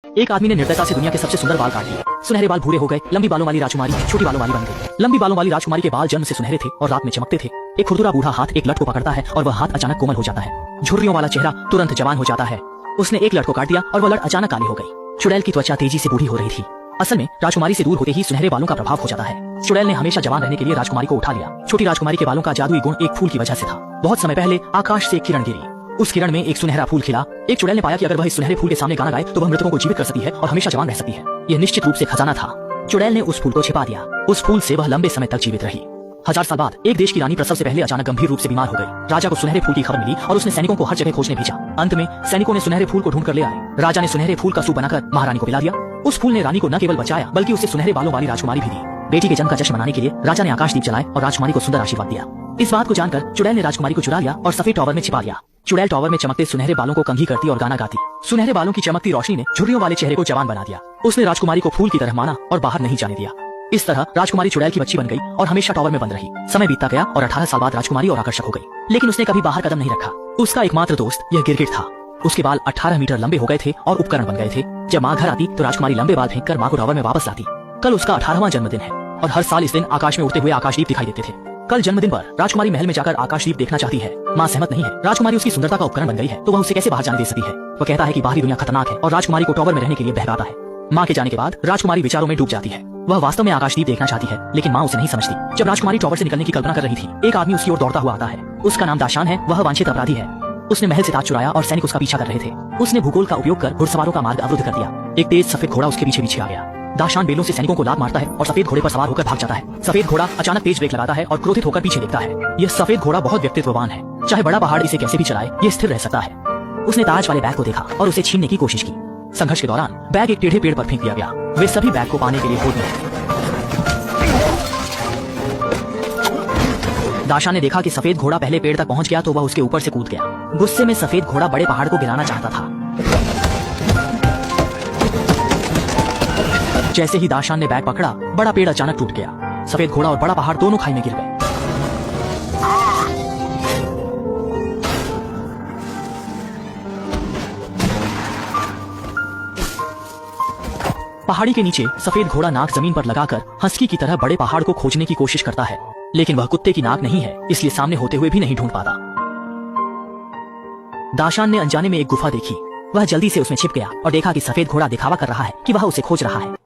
एक आदमी ने निर्दयता से दुनिया के सबसे सुंदर बाल काट लिए। सुनहरे बाल भूरे हो गए। लंबी बालों वाली राजकुमारी छोटी बालों वाली बन गई। लंबी बालों वाली राजकुमारी के बाल जन्म से सुनहरे थे और रात में चमकते थे। एक खुरदुरा बूढ़ा हाथ एक लट को पकड़ता है और वह हाथ अचानक कोमल हो जाता है। झुर्रियों वाला चेहरा तुरंत जवान हो जाता है। उसने एक लट को काट दिया और वह लट अचानक काली हो गई। चुड़ैल की त्वचा तेजी से बूढ़ी हो रही थी। असल में राजकुमारी से दूर होते ही सुनहरे बालों का प्रभाव हो जाता है। चुड़ैल ने हमेशा जवान रहने के लिए राजकुमारी को उठा लिया। छोटी राजकुमारी के बालों का जादुई गुण एक फूल की वजह से था। बहुत समय पहले आकाश से एक किरण गिरी। उस किरण में एक सुनहरा फूल खिला। एक चुड़ैल ने पाया कि अगर वह इस सुनहरे फूल के सामने गाना गाए तो वह मृतकों को जीवित कर सकती है और हमेशा जवान रह सकती है। यह निश्चित रूप से खजाना था। चुड़ैल ने उस फूल को छिपा दिया। उस फूल से वह लंबे समय तक जीवित रही। 1000 साल बाद एक देश की रानी प्रसव से पहले अचानक गंभीर रूप से बीमार हो गई। राजा को सुनहरे फूल की खबर मिली और उसने सैनिकों को हर जगह खोजने भेजा। अंत में सैनिकों ने सुनहरे फूल को ढूंढ कर ले आए। राजा ने सुनहरे फूल का सूप बनाकर महारानी को पिला दिया। उस फूल ने रानी को न केवल बचाया बल्कि उसे सुनहरे बालों वाली राजकुमारी भी दी। बेटी के जन्म का जश्न मनाने के लिए राजा ने आकाशदीप जलाए और राजकुमारी को सुंदर आशीर्वाद दिया। इस बात को जानकर चुड़ैल ने राजकुमारी को चुरा लिया और सफेद टॉवर में छिपा दिया। चुड़ैल टॉवर में चमकते सुनहरे बालों को कंघी करती और गाना गाती। सुनहरे बालों की चमकती रोशनी ने झुर्रियों वाले चेहरे को जवान बना दिया। उसने राजकुमारी को फूल की तरह माना और बाहर नहीं जाने दिया। इस तरह राजकुमारी चुड़ैल की बच्ची बन गई और हमेशा टॉवर में बंद रही। समय बीतता गया और 18 साल बाद राजकुमारी और आकर्षक हो गई, लेकिन उसने कभी बाहर कदम नहीं रखा। उसका एकमात्र दोस्त यह गिरगिट था। उसके बाल 18 मीटर लंबे हो गए थे और उपकरण बन गए थे। जब माँ घर आती तो राजकुमारी लंबे बाल फेंककर माँ को टॉवर में वापस लाती। कल उसका 18वां जन्मदिन है और हर साल इस दिन आकाश में उड़ते हुए आकाशदीप दिखाई देते थे। कल जन्मदिन पर राजकुमारी महल में जाकर आकाशदीप देखना चाहती है। माँ सहमत नहीं है। राजकुमारी उसकी सुंदरता का उपकरण बन गई है तो वह उसे कैसे बाहर जाने दे सकती है। वह कहता है कि बाहरी दुनिया खतरनाक है और राजकुमारी को टॉवर में रहने के लिए बहकाता है। माँ के जाने के बाद राजकुमारी विचारों में डूब जाती है। वह वास्तव में आकाशदीप देखना चाहती है, लेकिन माँ उसे नहीं समझती। जब राजकुमारी टॉवर से निकलने की कल्पना कर रही थी, एक आदमी उसकी ओर दौड़ता हुआ आता है। उसका नाम दाशान है। वह वांछित अपराधी है। उसने महल से ताज चुराया और सैनिक उसका पीछा कर रहे थे। उसने भूगोल का उपयोग कर घुड़सवारों का मार्ग अवरुद्ध कर दिया। एक तेज सफेद घोड़ा उसके पीछे पीछे आ गया। दाशान बेलों से सैनिकों को लात मारता है और सफेद घोड़े पर सवार होकर भाग जाता है। सफेद घोड़ा अचानक तेज ब्रेक लगाता है और क्रोधित होकर पीछे देखता है। यह सफेद घोड़ा बहुत व्यक्तित्ववान है। चाहे बड़ा पहाड़ इसे कैसे भी चलाए, ये स्थिर रह सकता है। उसने ताज वाले बैग को देखा और उसे छीनने की कोशिश की। संघर्ष के दौरान बैग एक टेढ़े पेड़ पर फेंक दिया गया। वे सभी बैग को पाने के लिए कूद गए। दाशान ने देखा कि सफेद घोड़ा पहले पेड़ तक पहुंच गया तो वह उसके ऊपर से कूद गया। गुस्से में सफेद घोड़ा बड़े पहाड़ को गिराना चाहता था। जैसे ही दाशान ने बैग पकड़ा, बड़ा पेड़ अचानक टूट गया। सफेद घोड़ा और बड़ा पहाड़ दोनों खाई में गिर गए। पहाड़ी के नीचे सफेद घोड़ा नाक जमीन पर लगाकर हस्की की तरह बड़े पहाड़ को खोजने की कोशिश करता है, लेकिन वह कुत्ते की नाक नहीं है, इसलिए सामने होते हुए भी नहीं ढूंढ पाता। दाशान ने अनजाने में एक गुफा देखी। वह जल्दी से उसमें छिप गया और देखा कि सफेद घोड़ा दिखावा कर रहा है कि वह उसे खोज रहा है।